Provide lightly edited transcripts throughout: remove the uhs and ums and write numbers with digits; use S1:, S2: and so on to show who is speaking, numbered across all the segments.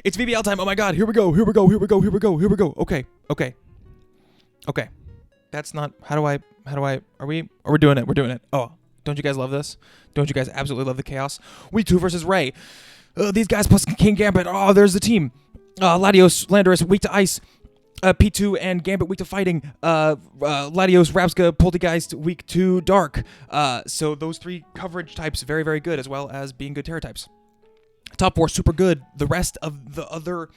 S1: It's VBL time. Oh my god. Here we go. Here we go. Here we go. Here we go. Here we go. Okay. Okay. Okay. That's not... How do I... Are we doing it? We're doing it. Oh, don't you guys love this? Don't you guys absolutely love the chaos? Week 2 versus Ray. These guys plus King Gambit. Oh, there's the team. Latios, Landorus, weak to ice. P2 and Gambit weak to fighting. Latios, Rapska, Poltergeist weak to dark. So those 3 coverage types very, very good, as well as being good terror types. Top 4 super good. The rest of the other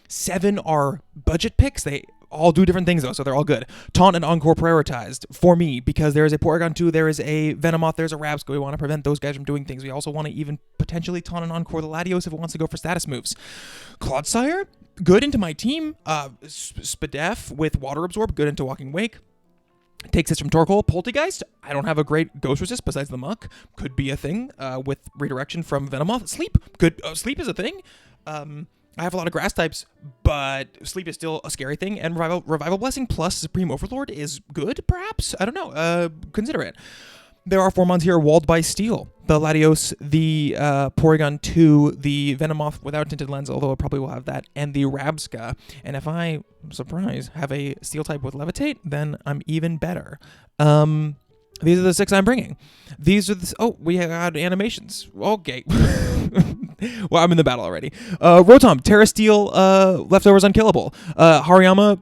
S1: 7 are budget picks. They all do different things though, so they're all good. Taunt and Encore prioritized for me because there is a Porygon 2, there is a Venomoth, there's a Rapska. We want to prevent those guys from doing things. We also want to even potentially Taunt and Encore the Latios if it wants to go for status moves. Clodsire, good into my team. Spadef with Water Absorb, good into Walking Wake. Takes this from Torkoal. Poltergeist, I don't have a great Ghost Resist besides the Muck. Could be a thing with redirection from Venomoth. Sleep, good. Sleep is a thing. I have a lot of grass types, but Sleep is still a scary thing, and Revival Blessing plus Supreme Overlord is good, perhaps? I don't know. Consider it. There are 4 mons here walled by Steel. The Latios, the Porygon 2, the Venomoth without Tinted Lens, although it probably will have that, and the Rabska. And if I, surprise, have a Steel type with Levitate, then I'm even better. These are the 6 I'm bringing. These are the... Oh, we had animations. Okay. Well, I'm in the battle already. Rotom, Terra Steel, Leftovers Unkillable. Hariyama,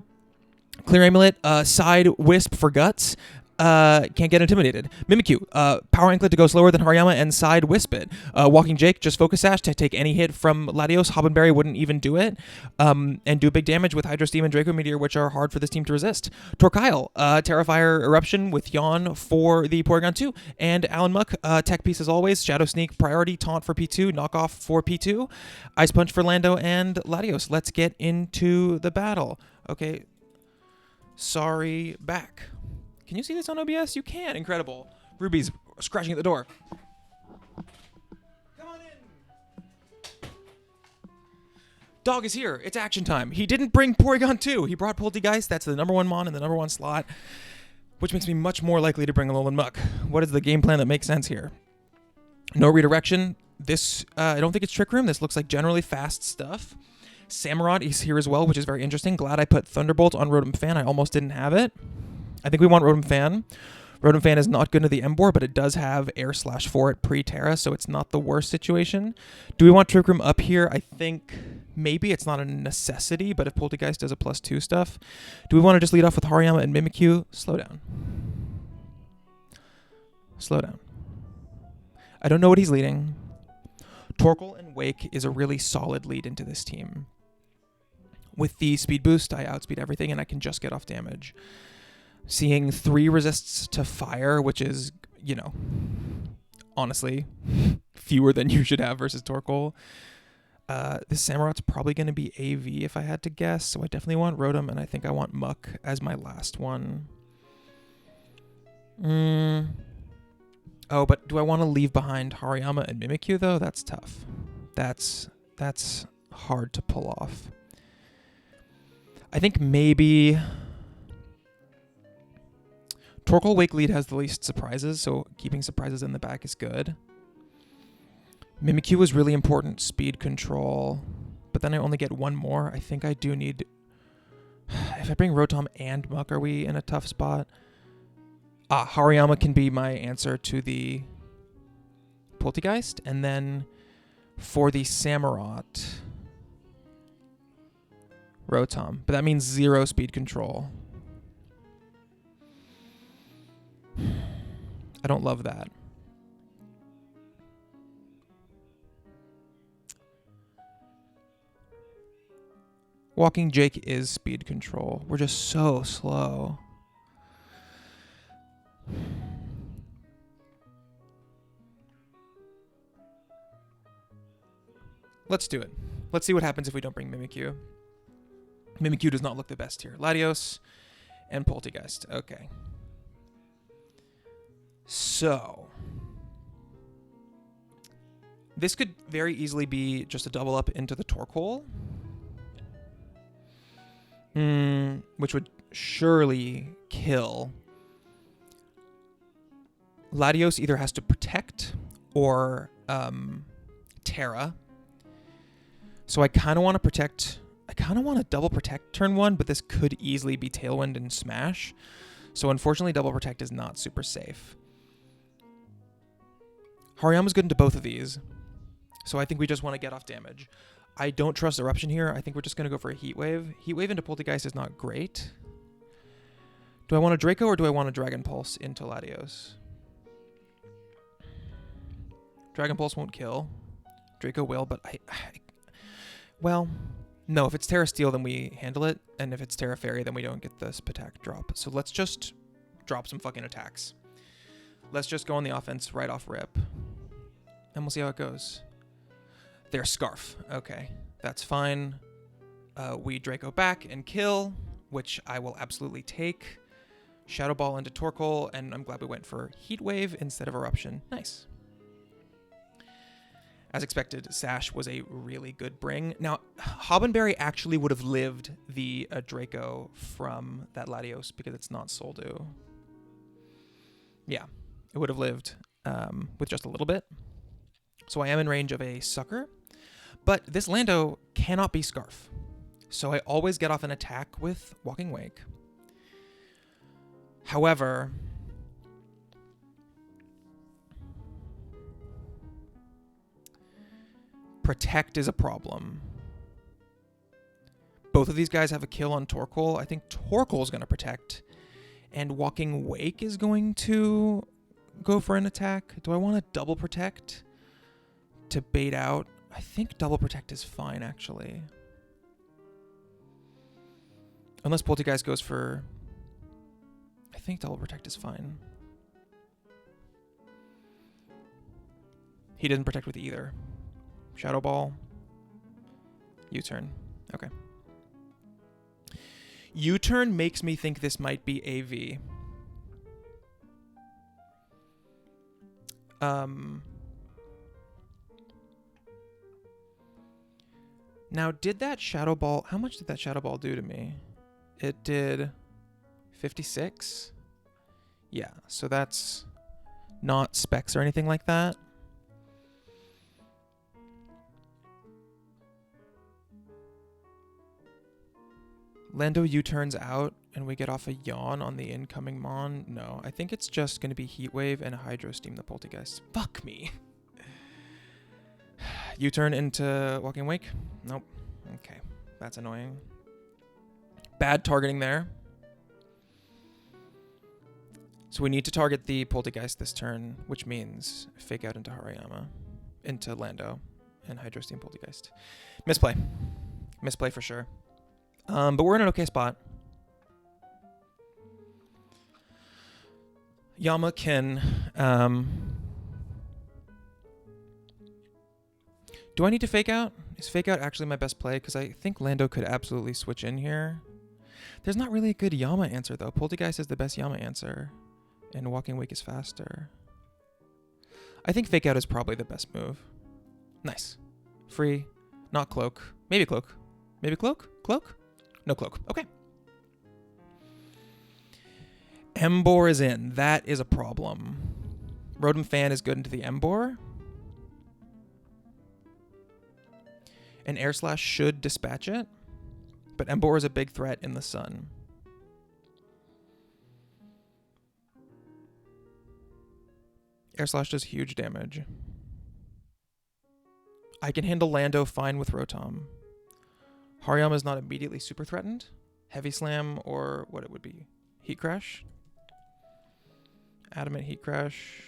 S1: Clear Amulet, Side Wisp for Guts. Can't get intimidated. Mimikyu, Power Anklet to go slower than Hariyama and Side Wisp it. Walking Jake, just Focus Sash to take any hit from Latios. Hobbenberry wouldn't even do it. And do big damage with Hydro Steam and Draco Meteor, which are hard for this team to resist. Torkyle, Terrafire Eruption with Yawn for the Porygon 2. And Alan Muck, Tech Piece as always. Shadow Sneak, Priority, Taunt for P2, Knockoff for P2. Ice Punch for Lando and Latios. Let's get into the battle. Okay. Sorry, back. Can you see this on OBS? You can. Incredible. Ruby's scratching at the door. Come on in. Dog is here. It's action time. He didn't bring Porygon 2. He brought Poltergeist. That's the number 1 mon in the number 1 slot, which makes me much more likely to bring Alolan Muck. What is the game plan that makes sense here? No redirection. This, I don't think it's Trick Room. This looks like generally fast stuff. Samurott is here as well, which is very interesting. Glad I put Thunderbolt on Rotom Fan. I almost didn't have it. I think we want Rotom Fan. Rotom Fan is not good into the Emboar, but it does have Air/4 at pre-Terra, so it's not the worst situation. Do we want Trick Room up here? I think maybe it's not a necessity, but if Poltergeist does a +2 stuff. Do we want to just lead off with Hariyama and Mimikyu? Slow down. Slow down. I don't know what he's leading. Torkoal and Wake is a really solid lead into this team. With the speed boost, I outspeed everything, and I can just get off damage. Seeing 3 resists to fire, which is, you know, honestly, fewer than you should have versus Torkoal. This Samurott's probably going to be AV if I had to guess, so I definitely want Rotom, and I think I want Muck as my last one. Oh, but do I want to leave behind Hariyama and Mimikyu, though? That's tough. That's hard to pull off. I think maybe... Torkoal Wake lead has the least surprises, so keeping surprises in the back is good. Mimikyu is really important, speed control, but then I only get 1 more. I think I do need... If I bring Rotom and Muck, are we in a tough spot? Hariyama can be my answer to the Poltergeist, and then for the Samurott, Rotom, but that means 0 speed control. I don't love that. Walking Jake is speed control. We're just so slow. Let's do it. Let's see what happens if we don't bring Mimikyu. Mimikyu does not look the best here. Latios and Poltergeist. Okay. So, this could very easily be just a double up into the Torkoal, which would surely kill. Latios either has to protect or Terra. So I kind of want to protect. I kind of want to double protect turn 1, but this could easily be Tailwind and Smash. So unfortunately, double protect is not super safe. Hariyama's good into both of these. So I think we just want to get off damage. I don't trust Eruption here. I think we're just going to go for a Heat Wave. Heat Wave into Poltergeist is not great. Do I want a Draco or do I want a Dragon Pulse into Latios? Dragon Pulse won't kill. Draco will, but well, no, if it's Terra Steel, then we handle it. And if it's Terra Fairy, then we don't get this attack drop. So let's just drop some fucking attacks. Let's just go on the offense right off rip. And we'll see how it goes. There's Scarf. Okay, that's fine. We Draco back and kill, which I will absolutely take. Shadow Ball into Torkoal, and I'm glad we went for Heat Wave instead of Eruption. Nice. As expected, Sash was a really good bring. Now, Hobbenberry actually would have lived the Draco from that Latios because it's not Soldu. Yeah, it would have lived with just a little bit. So I am in range of a Sucker. But this Lando cannot be Scarf. So I always get off an attack with Walking Wake. However, Protect is a problem. Both of these guys have a kill on Torkoal. I think Torkoal is going to protect. And Walking Wake is going to go for an attack. Do I want to double protect to bait out? I think double protect is fine, actually. Unless Poltergeist goes for... I think double protect is fine. He didn't protect with either. Shadow Ball. U-turn. Okay. U-turn makes me think this might be AV. Now, did that Shadow Ball... How much did that Shadow Ball do to me? It did 56? Yeah, so that's not specs or anything like that. Lando U-turns out and we get off a Yawn on the incoming Mon. No, I think it's just going to be Heat Wave and Hydro Steam the Poltergeist. Fuck me. U-turn into Walking Wake? Nope. Okay, that's annoying. Bad targeting there. So we need to target the Poltergeist this turn, which means Fake Out into Hariyama, into Lando, and Hydro Steam Poltergeist. Misplay. Misplay for sure. But we're in an okay spot. Yama can... do I need to Fake Out? Is Fake Out actually my best play? Because I think Lando could absolutely switch in here. There's not really a good Yama answer, though. Poltergeist is the best Yama answer. And Walking Wake is faster. I think Fake Out is probably the best move. Nice. Free. Not Cloak. Maybe Cloak. Maybe Cloak? Cloak? No Cloak. Okay. Embor is in. That is a problem. Rotom Fan is good into the Embor. And Air Slash should dispatch it. But Embor is a big threat in the sun. Air Slash does huge damage. I can handle Lando fine with Rotom. Hariyama is not immediately super threatened. Heavy Slam or what it would be. Heat Crash. Adamant Heat Crash.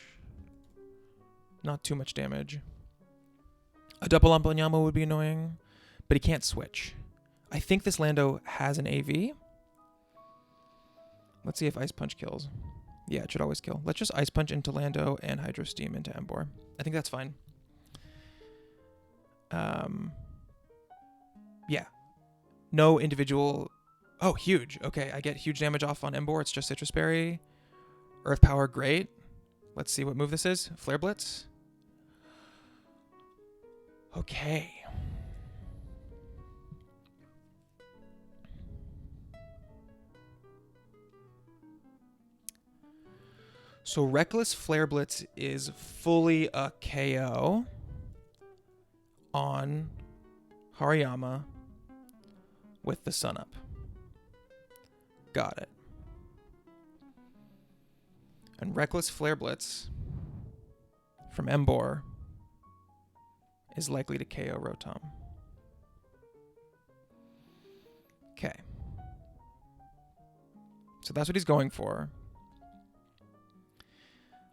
S1: Not too much damage. A double on Yama would be annoying, but he can't switch. I think this Lando has an AV. Let's see if Ice Punch kills. Yeah, it should always kill. Let's just Ice Punch into Lando and Hydro Steam into Embor. I think that's fine. Yeah. No individual... Oh, huge. Okay, I get huge damage off on Embor. It's just Citrus Berry. Earth Power, great. Let's see what move this is. Flare Blitz. Okay. So Reckless Flare Blitz is fully a KO on Hariyama with the sun up. Got it. And Reckless Flare Blitz from Embor is likely to KO Rotom. Okay. So that's what he's going for.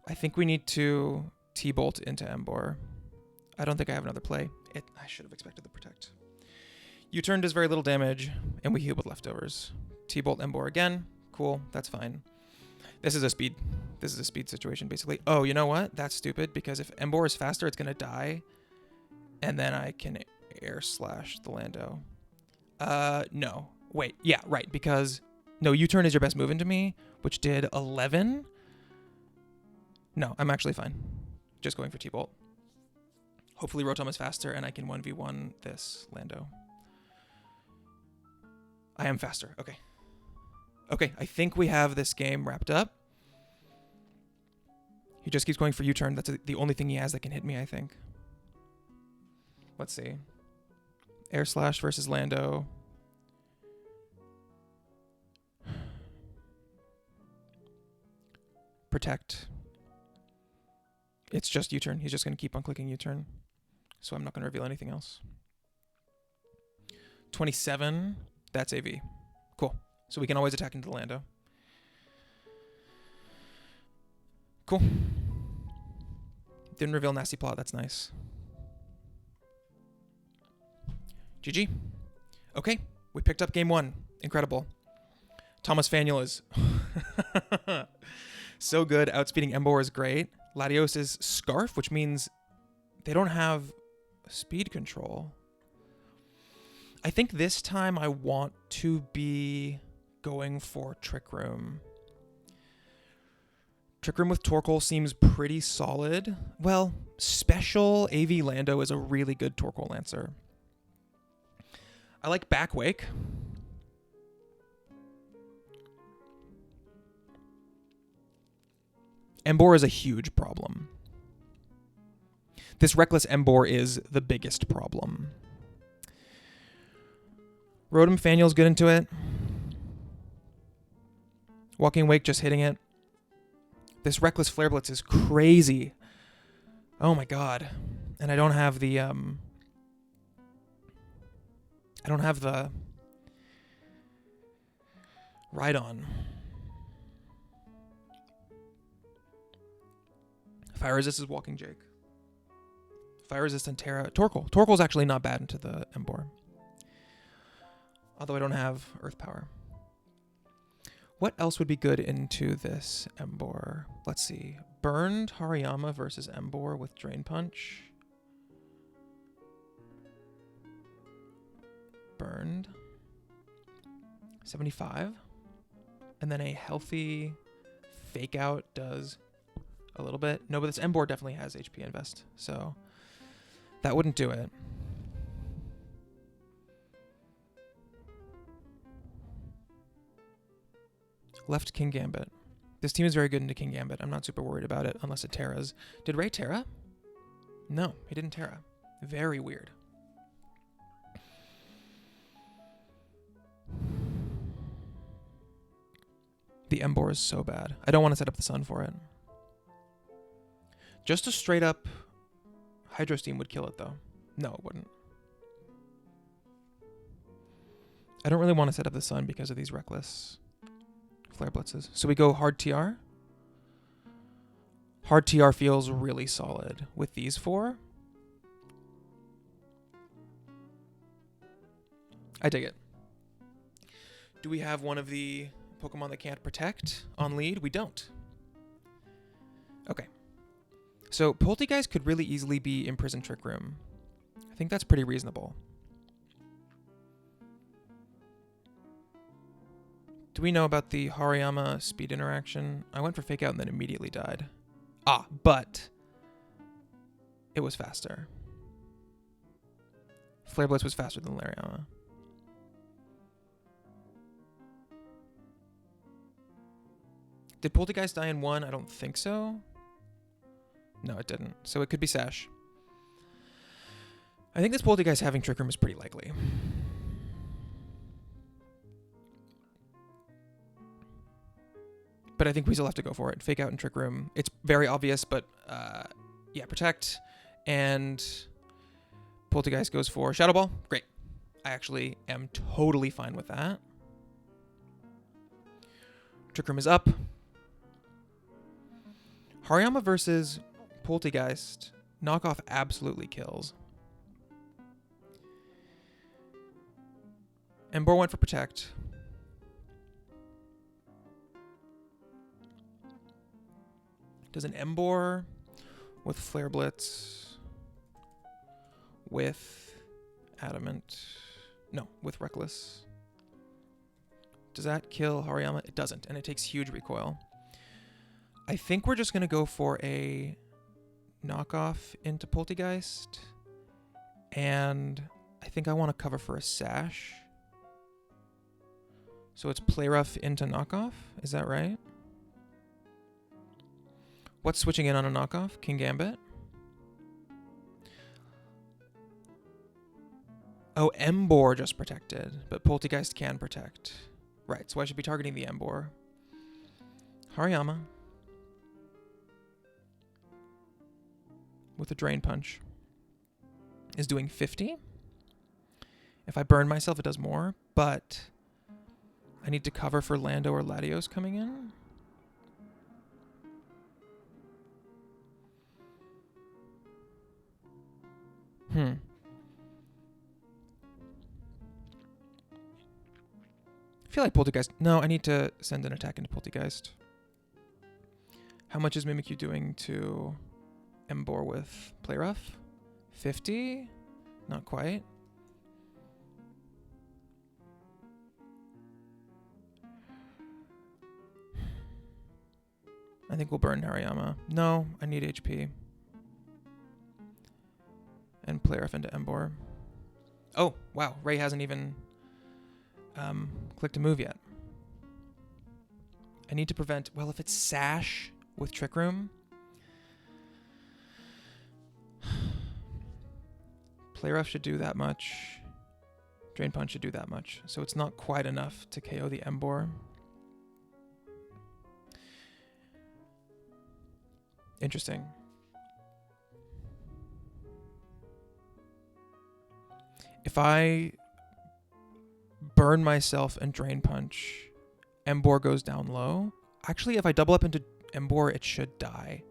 S1: I think we need to T-Bolt into Embor. I don't think I have another play. I should have expected the Protect. U-Turn does very little damage, and we heal with leftovers. T-Bolt Embor again. Cool, that's fine. This is a speed situation, basically. Oh, you know what? That's stupid, because if Embor is faster, it's going to die, and then I can Air Slash the Lando. No. Wait, yeah, right, because... No, U-Turn is your best move into me, which did 11? No, I'm actually fine. Just going for T-Bolt. Hopefully Rotom is faster, and I can 1v1 this Lando. I am faster. Okay. Okay, I think we have this game wrapped up. He just keeps going for U-Turn. That's the only thing he has that can hit me, I think. Let's see. Air Slash versus Lando. Protect. It's just U-Turn. He's just going to keep on clicking U-Turn. So I'm not going to reveal anything else. 27. That's AV. Cool. So we can always attack into the Lando. Cool. Didn't reveal Nasty Plot. That's nice. GG. Okay. We picked up game 1. Incredible. Thomas FANIEL is so good. Outspeeding Embor is great. Latios is Scarf, which means they don't have speed control. I think this time I want to be going for Trick Room. Trick Room with Torkoal seems pretty solid. Well, Special AV Lando is a really good Torkoal Lancer. I like Back Wake. Embor is a huge problem. This Reckless Embor is the biggest problem. Rotom FANIEL's good into it. Walking Wake just hitting it. This Reckless Flare Blitz is crazy. Oh my god. And I don't have the Rhydon. Fire Resist is Walking Jake. Fire Resist and Terra. Torkoal. Torkoal's actually not bad into the Embor. Although I don't have Earth Power. What else would be good into this Embor? Let's see. Burned Hariyama versus Embor with Drain Punch. Burned. 75. And then a healthy Fake Out does a little bit. No, but this Embor definitely has HP Invest, so that wouldn't do it. Left King Gambit. This team is very good into King Gambit. I'm not super worried about it unless it Terras. Did Ray Terra? No, he didn't Terra. Very weird. The Embor is so bad. I don't want to set up the sun for it. Just a straight up Hydro Steam would kill it though. No, it wouldn't. I don't really want to set up the sun because of these Reckless Flare Blitzes. So we go hard TR. Hard TR feels really solid with these 4. I dig it. Do we have one of the Pokemon that can't protect on lead? We don't. Okay. So Poltegeist could really easily be Imprisoned Trick Room. I think that's pretty reasonable. Do we know about the Hariyama speed interaction? I went for Fake Out and then immediately died. Ah, but it was faster. Flare Blitz was faster than Lariama. Did Poltegeist die in 1? I don't think so. No, it didn't. So it could be Sash. I think this Poltergeist having Trick Room is pretty likely. But I think we still have to go for it. Fake Out and Trick Room. It's very obvious, but yeah, Protect. And Poltergeist goes for Shadow Ball. Great. I actually am totally fine with that. Trick Room is up. Hariyama versus Poltergeist. Knockoff absolutely kills. Embor went for Protect. Does an Embor with Flare Blitz with Adamant? No, with Reckless. Does that kill Hariyama? It doesn't, and it takes huge recoil. I think we're just going to go for a knockoff into Poltergeist. And I think I want to cover for a Sash. So it's Play Rough into knockoff. Is that right? What's switching in on a knockoff? King Gambit. Oh, Embor just protected, but Poltergeist can protect. Right, so I should be targeting the Embor. Hariyama. With a Drain Punch. Is doing 50. If I burn myself, it does more, but I need to cover for Lando or Latios coming in. I feel like Poltergeist. No, I need to send an attack into Poltergeist. How much is Mimikyu doing to Embor with Play Rough? 50? Not quite. I think we'll burn Hariyama. No, I need HP. And Play Rough into Embor. Oh, wow. Ray hasn't even clicked a move yet. I need to prevent... Well, if it's Sash with Trick Room... Play Rough should do that much. Drain Punch should do that much. So it's not quite enough to KO the Embor. Interesting. If I burn myself and Drain Punch, Embor goes down low. Actually, if I double up into Embor, it should die.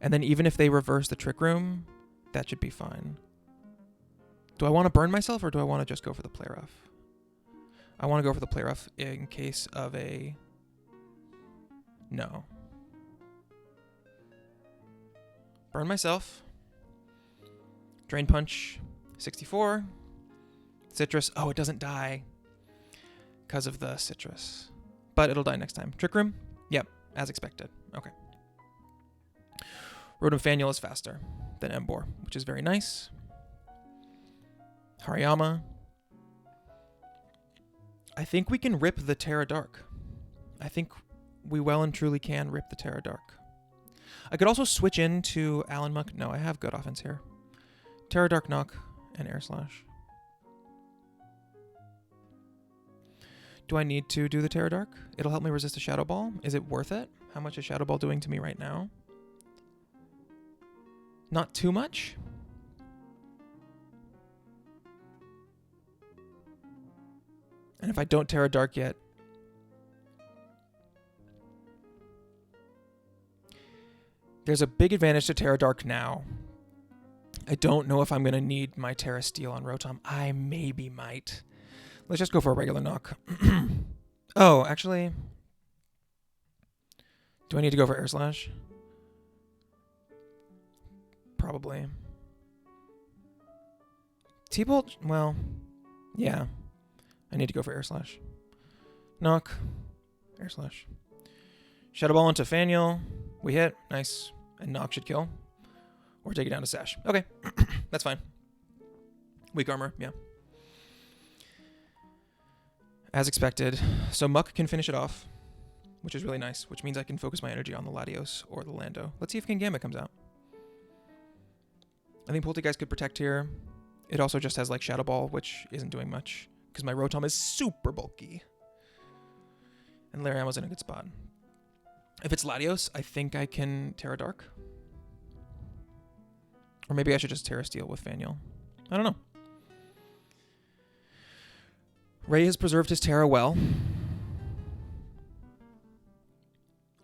S1: And then even if they reverse the Trick Room, that should be fine. Do I want to burn myself or do I want to just go for the Play Rough? I want to go for the Play Rough in case of a... No. Burn myself. Drain Punch, 64. Citrus. Oh, it doesn't die because of the citrus. But it'll die next time. Trick Room? Yep, as expected. Okay. Rotom FANIEL is faster than Embor, which is very nice. Hariyama. I think we can rip the Terra Dark. I think we well and truly can rip the Terra Dark. I could also switch into Alan Muck. No, I have good offense here. Terra Dark Knock and Air Slash. Do I need to do the Terra Dark? It'll help me resist a Shadow Ball. Is it worth it? How much is Shadow Ball doing to me right now? Not too much. And if I don't Terra Dark yet, there's a big advantage to Terra Dark now. I don't know if I'm going to need my Terra Steel on Rotom. I maybe might. Let's just go for a regular knock. Oh, actually, do I need to go for Air Slash? Probably. T-Bolt? Well, yeah. I need to go for Air Slash. Knock. Air Slash. Shadow Ball into FANIEL. We hit. Nice. And Knock should kill. Or take it down to Sash. Okay. That's fine. Weak armor. Yeah. As expected. So Muck can finish it off, which is really nice, which means I can focus my energy on the Latios or the Lando. Let's see if King Gambit comes out. I think Poltergeist could protect here. It also just has like Shadow Ball, which isn't doing much because my Rotom is super bulky. And Lariama's in a good spot. If it's Latios, I think I can Terra Dark. Or maybe I should just Terra Steel with FANIEL. I don't know. Ray has preserved his Terra well.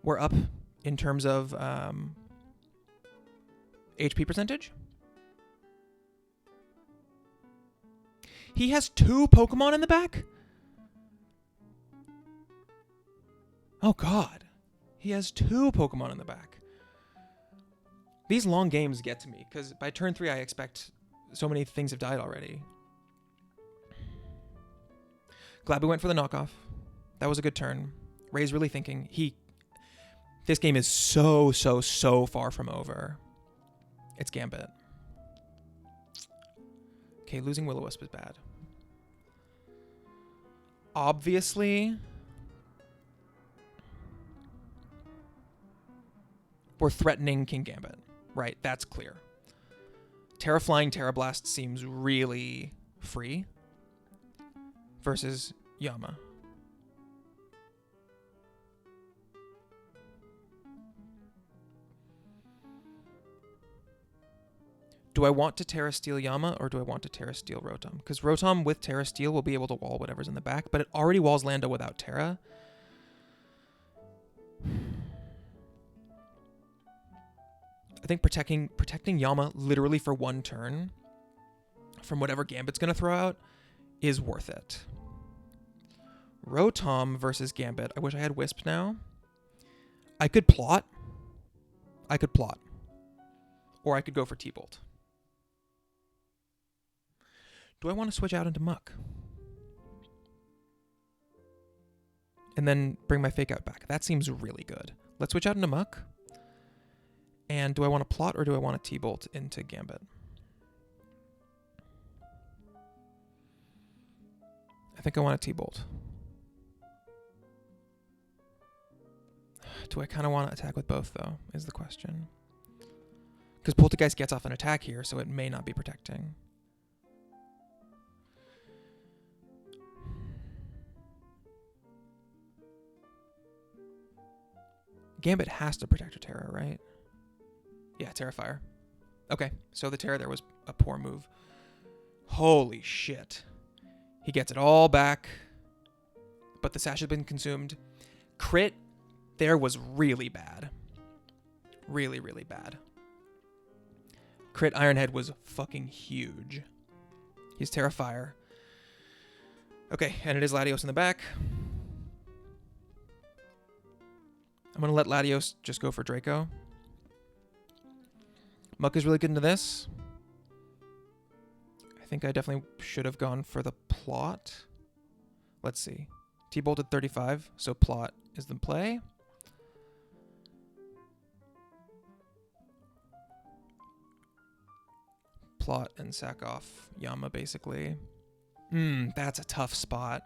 S1: We're up in terms of HP percentage. He has 2 Pokemon in the back? Oh, God. He has 2 Pokemon in the back. These long games get to me, because by turn 3, I expect so many things have died already. Glad we went for the knockoff. That was a good turn. Ray's really thinking. This game is so far from over. It's Gambit. Okay, losing Will-O-Wisp is bad. Obviously, we're threatening King Gambit. Right, that's clear. Terra Flying Terra Blast seems really free versus Yama. Do I want to Terra Steel Yama or do I want to Terra Steel Rotom? Because Rotom with Terra Steel will be able to wall whatever's in the back, but it already walls Lando without Terra. I think protecting Yama literally for 1 turn from whatever Gambit's going to throw out is worth it. Rotom versus Gambit. I wish I had Wisp now. I could plot. Or I could go for T-Bolt. Do I want to switch out into Muck? And then bring my Fake Out back. That seems really good. Let's switch out into Muck. And do I want to plot or do I want to T-Bolt into Gambit? I think I want to T-Bolt. Do I kind of want to attack with both, though, is the question. Because Poltergeist gets off an attack here, so it may not be protecting. Gambit has to protect her Terra, right? Yeah, Terrifier. Okay, so the Terra there was a poor move. Holy shit. He gets it all back, but the Sash has been consumed. Crit there was really bad. Really, really bad. Crit Ironhead was fucking huge. He's Terrifier. Okay, and it is Latios in the back. I'm going to let Latios just go for Draco. Muck is really good into this. I think I definitely should have gone for the plot. Let's see. T-bolted 35, so plot is the play. Plot and sack off Yama, basically. That's a tough spot.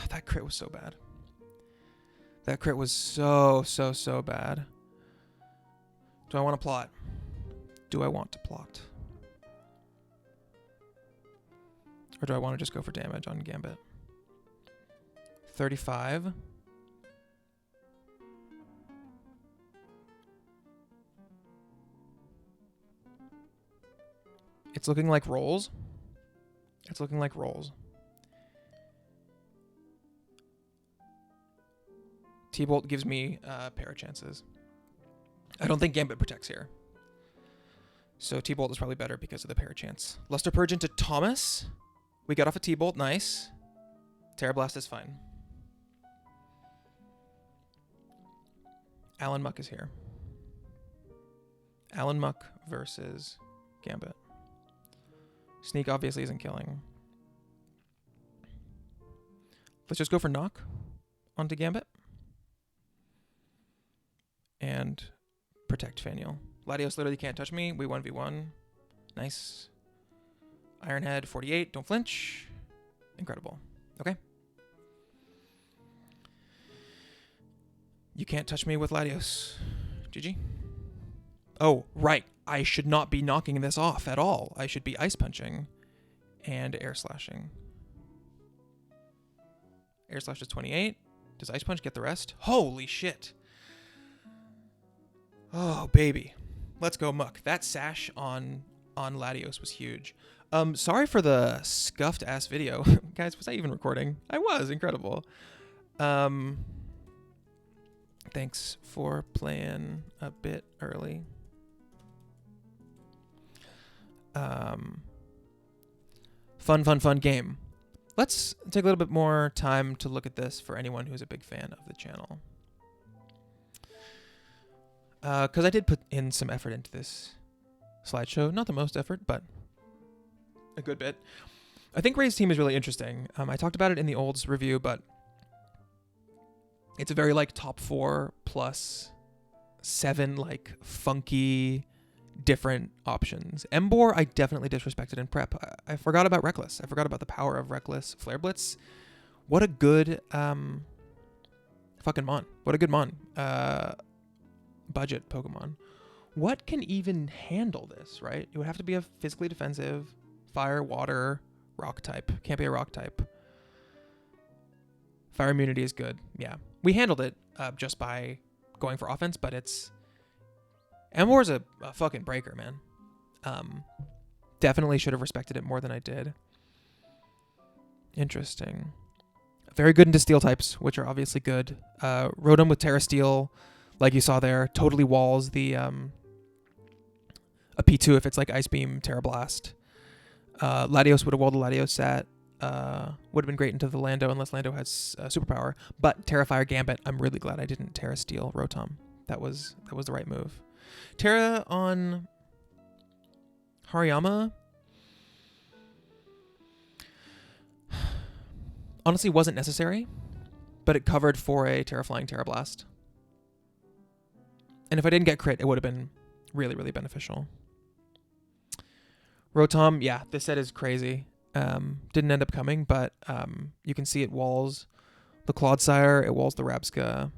S1: That crit was so bad. That crit was so bad. Do I want to plot? Do I want to plot? Or do I want to just go for damage on Gambit? 35. It's looking like rolls. It's looking like rolls. T-Bolt gives me a pair of chances. I don't think Gambit protects here. So T-Bolt is probably better because of the pair chance. Luster Purge into Thomas. We got off a T-Bolt. Nice. Terra Blast is fine. Alan Muck is here. Alan Muck versus Gambit. Sneak obviously isn't killing. Let's just go for Knock onto Gambit. And protect FANIEL. Latios literally can't touch me. We 1v1. Nice. Ironhead 48. Don't flinch. Incredible. Okay. You can't touch me with Latios. GG. Oh, right. I should not be knocking this off at all. I should be ice punching and air slashing. Air slash is 28. Does ice punch get the rest? Holy shit. Oh, baby. Let's go, Muck. That sash on Latios was huge. Sorry for the scuffed ass video. Guys, was I even recording? I was. Incredible. Thanks for playing a bit early. Fun game. Let's take a little bit more time to look at this for anyone who's a big fan of the channel. Because I did put in some effort into this slideshow. Not the most effort, but a good bit. I think Ray's team is really interesting. I talked about it in the Olds review, but it's a very like top 4 plus 7 like funky different options. Embor I definitely disrespected in prep. I forgot about Reckless. I forgot about the power of Reckless Flare Blitz. What a good fucking mon. What a good mon. Budget Pokemon. What can even handle this, right? It would have to be a physically defensive fire, water, rock type. Can't be a rock type. Fire immunity is good. Yeah. We handled it just by going for offense, but it's Embor's a fucking breaker, man. Definitely should have respected it more than I did. Interesting. Very good into steel types, which are obviously good. Rotom with Terra Steel, like you saw there, totally walls the a P2 if it's like Ice Beam, Terra Blast. Latios would have walled the Latios Sat. Would have been great into the Lando unless Lando has superpower. But Terrafire Gambit, I'm really glad I didn't Terra Steel Rotom. That was the right move. Terra on Hariyama honestly wasn't necessary, but it covered for a Terra Flying Terra Blast. And if I didn't get crit, it would have been really, really beneficial. Rotom, yeah, this set is crazy. Didn't end up coming, but you can see it walls the Clodsire, it walls the Rabska.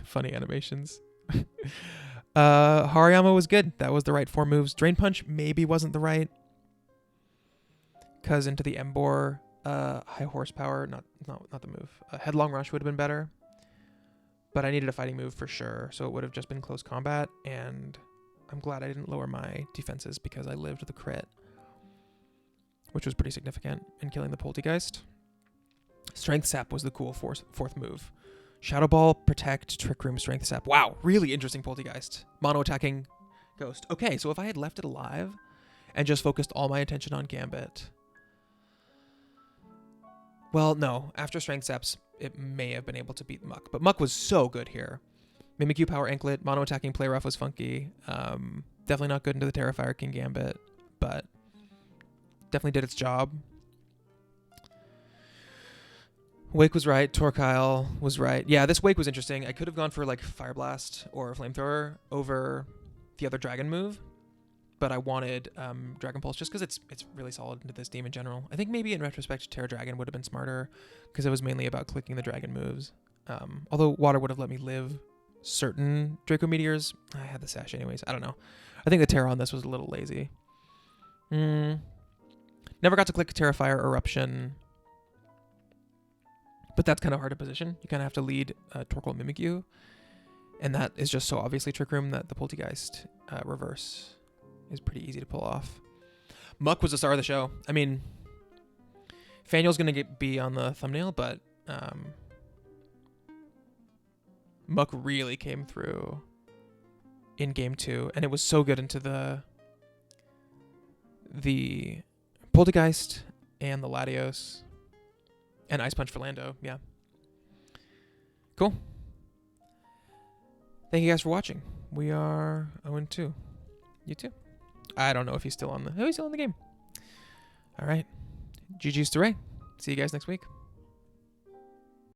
S1: Funny animations. Hariyama was good. That was the right 4 moves. Drain Punch maybe wasn't the right, because into the Embor, high horsepower, not the move. Headlong Rush would have been better, but I needed a fighting move for sure, so it would have just been close combat, and I'm glad I didn't lower my defenses because I lived the crit, which was pretty significant in killing the Poltegeist. Strength Sap was the cool fourth move. Shadow Ball, Protect, Trick Room, Strength Sap. Wow, really interesting Poltegeist. Mono attacking Ghost. Okay, so if I had left it alive and just focused all my attention on Gambit. Well, no. After Strength Saps, it may have been able to beat Muck. But Muck was so good here. Mimikyu Power Anklet, Mono attacking Play Rough was funky. Definitely not good into the Terrifier King Gambit, but definitely did its job. Wake was right. Torkile was right. Yeah, this Wake was interesting. I could have gone for like Fire Blast or Flamethrower over the other Dragon move, but I wanted Dragon Pulse just because it's really solid into this team in general. I think maybe in retrospect, Terra Dragon would have been smarter because it was mainly about clicking the Dragon moves. Although Water would have let me live certain Draco Meteors. I had the Sash anyways. I don't know. I think the Terra on this was a little lazy. Never got to click Terrafire Eruption. But that's kind of hard to position. You kind of have to lead Torkoal Mimikyu. And that is just so obviously Trick Room that the Poltegeist reverse is pretty easy to pull off. Muck was the star of the show. I mean, Faniel's going to be on the thumbnail, but Muck really came through in Game 2. And it was so good into the Poltegeist and the Latios. And Ice Punch for Lando, yeah. Cool. Thank you guys for watching. We are 0-2. You too. I don't know if he's still on the... Oh, he's still in the game. All right. GG's to Ray. See you guys next week.